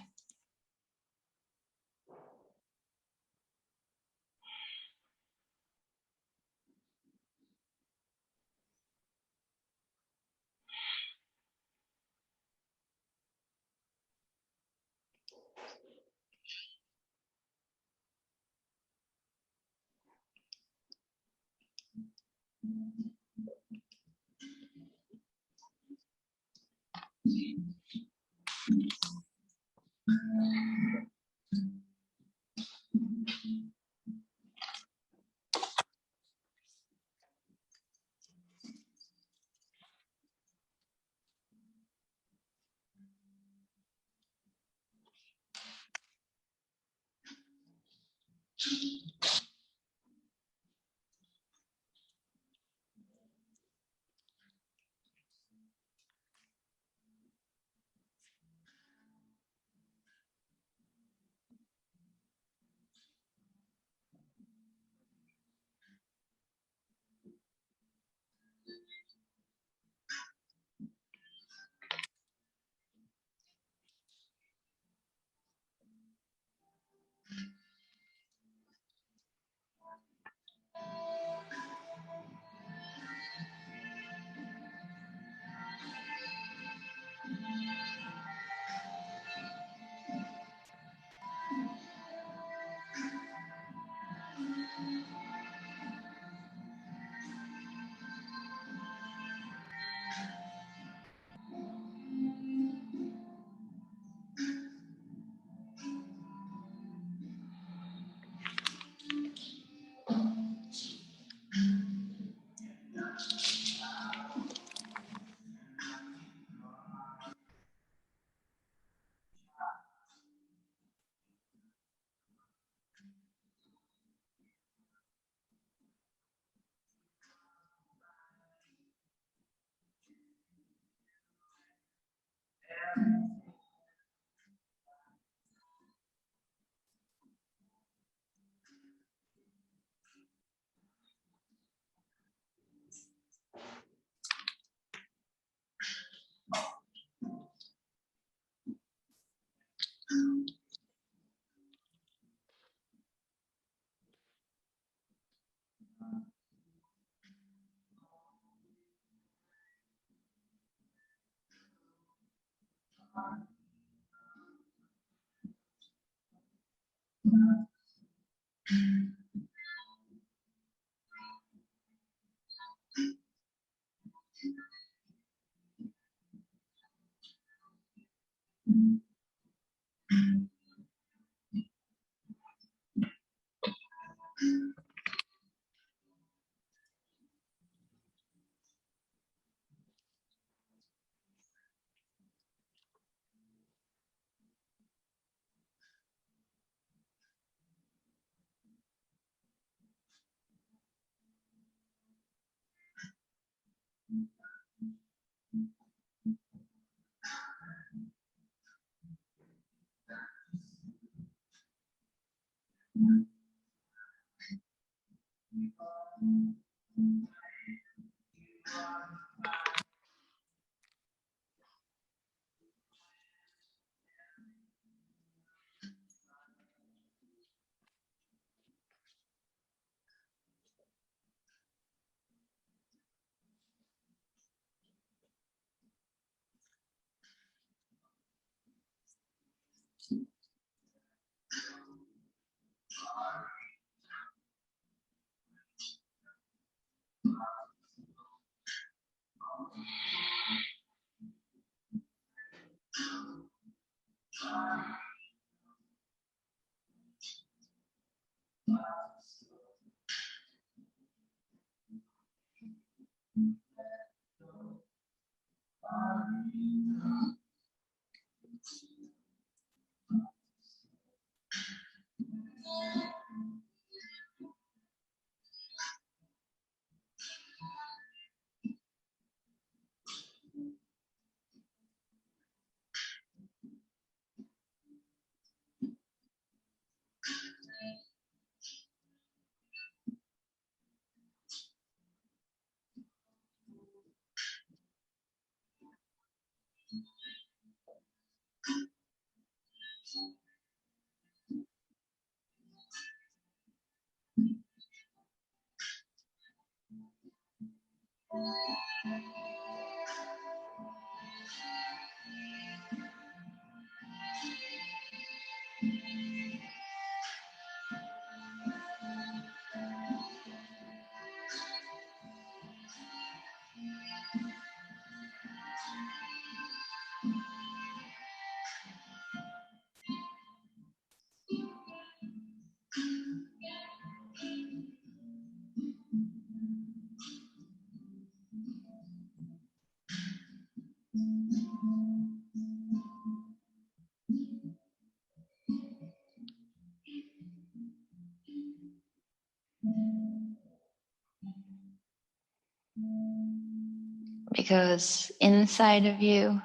because inside of you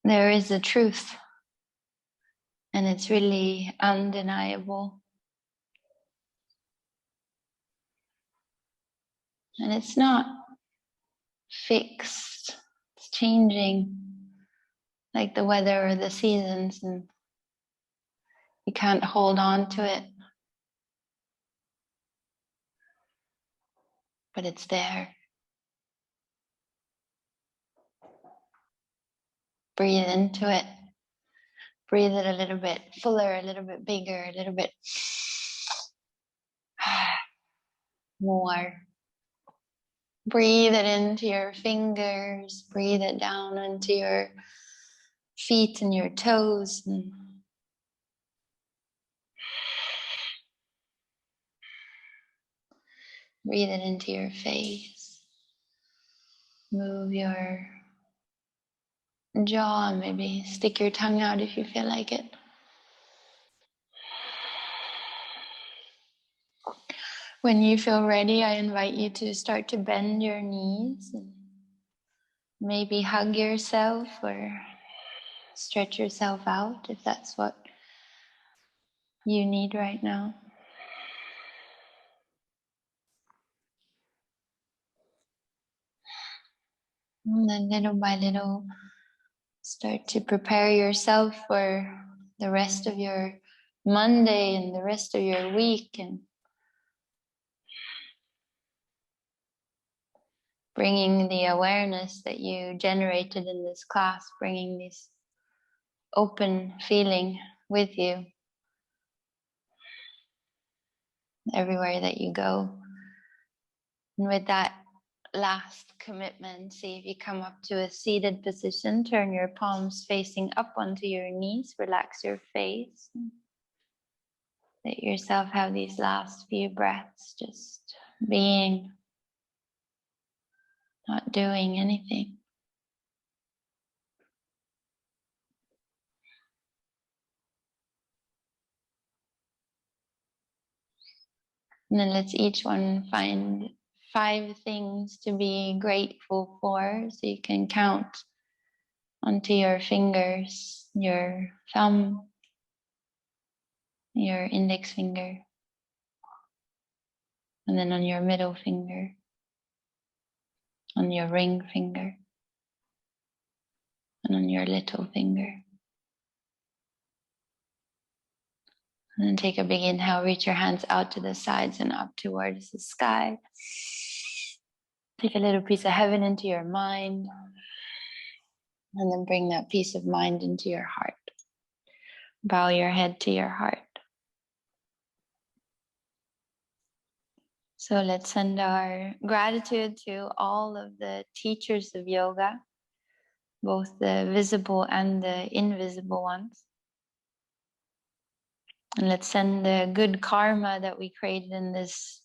there is a truth, and it's really undeniable. And it's not fixed, it's changing like the weather or the seasons, and you can't hold on to it. But it's there. Breathe into it. Breathe it a little bit fuller, a little bit bigger, a little bit more. Breathe it into your fingers. Breathe it down into your feet and your toes. And breathe it into your face. Move your jaw, maybe stick your tongue out if you feel like it. When you feel ready, I invite you to start to bend your knees and maybe hug yourself or stretch yourself out if that's what you need right now. And then little by little, start to prepare yourself for the rest of your Monday and the rest of your week, and bringing the awareness that you generated in this class, bringing this open feeling with you everywhere that you go. And with that last commitment, see if you come up to a seated position, turn your palms facing up onto your knees, relax your face. Let yourself have these last few breaths, just being, not doing anything. And then let's each one find 5 things to be grateful for, so you can count onto your fingers, your thumb, your index finger, and then on your middle finger, on your ring finger, and on your little finger. And then take a big inhale, reach your hands out to the sides and up towards the sky. Take a little piece of heaven into your mind, and then bring that piece of mind into your heart. Bow your head to your heart. So let's send our gratitude to all of the teachers of yoga, both the visible and the invisible ones. And let's send the good karma that we created in this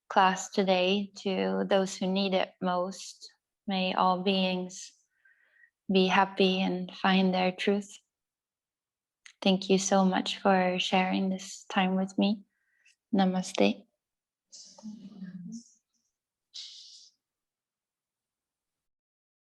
class today to those who need it most. May all beings be happy and find their truth. Thank you so much for sharing this time with me. Namaste.